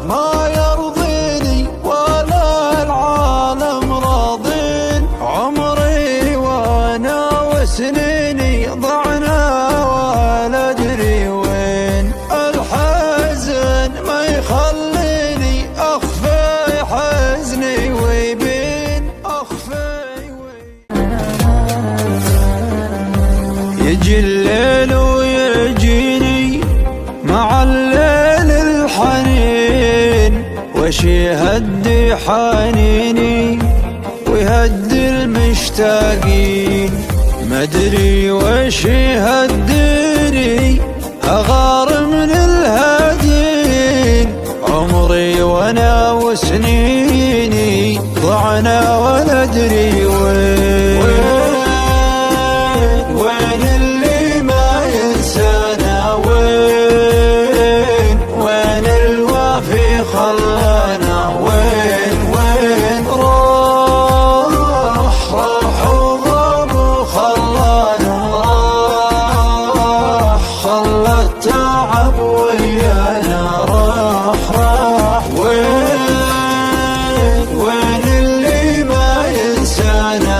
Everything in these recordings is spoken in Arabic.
ما يرضيني ولا العالم راضين، عمري وانا وسنيني ضعنا ولا ادري وين، الحزن ما يخليني اخفي حزني ويبين اخفي يجي الليل ويجيني مع الليل الحنين، وش يهدي حنيني ويهدي المشتاقين، مدري وش يهديني أغار من الهادين، عمري وانا وسنيني ضعنا ولا ادري وين، وين اللي ما ينسانا، وين الوافي خلانا، وين راح وغاب وخلانا، خلى التعب ويانا، راح وين اللي ما ينسانا،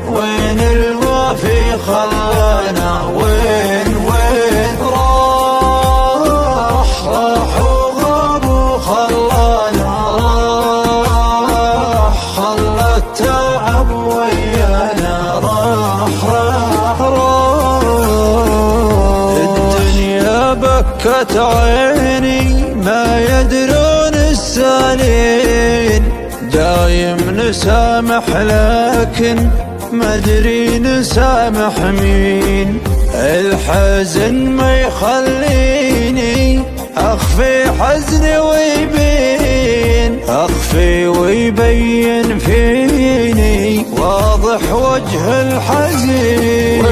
وين الوافي خلانا، وين راح وغاب وخلانا، خلى التعب ويانا، راح الدنيا بكت عيني ما يدرون السالين، دايم نسامح لكن ما ادري نسامح مين، الحزن ما يخليني اخفي حزني ويبين، اخفي ويبين فيني واضح وجه الحزين،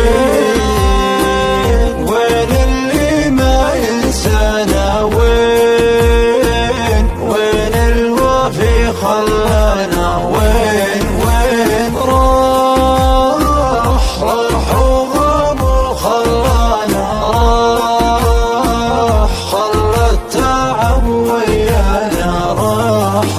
وين اللي ما ينسانا، وين الوافي خلانا، وين راح وغاب وخلانا، خلى التعب ويانا، راح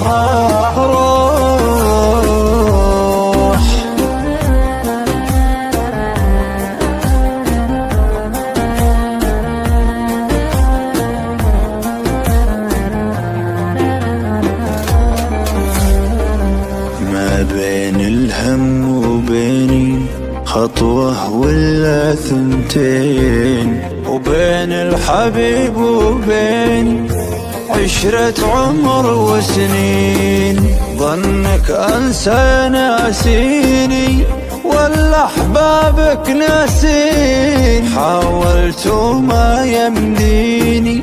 ما بين الهم وبيني خطوة ولا ثنتين، وبين الحبيب وبيني عشرة عمر وسنين، ظنك أنسى ناسيني ولا أحبابك ناسين، حاولت وما يمديني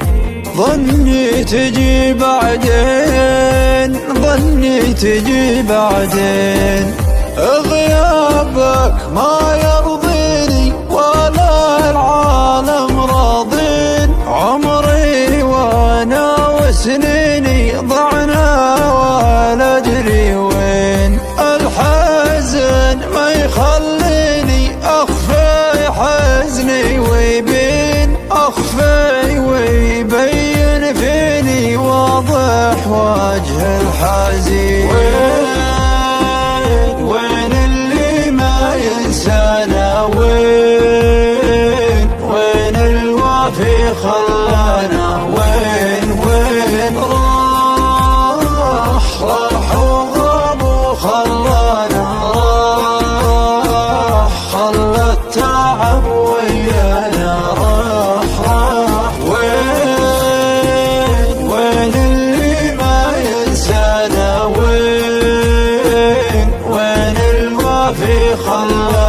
ظني تجي بعدين، ظني تجي بعدين، غيابك ما يرضيني ولا العالم راضين، عمري وانا وسنيني ضعنا ولا ادري وين، الحزن ما يخليني اخفي حزني ويبين اخفي ويبين فيني واضح وجه الحزين، وين اللي ما ينسانا، وين الوافي خلانا، وين راح وغاب وخلانا، خلى التعب ويانا، راح وين اللي ما ينسانا، وين الوافي خلانا.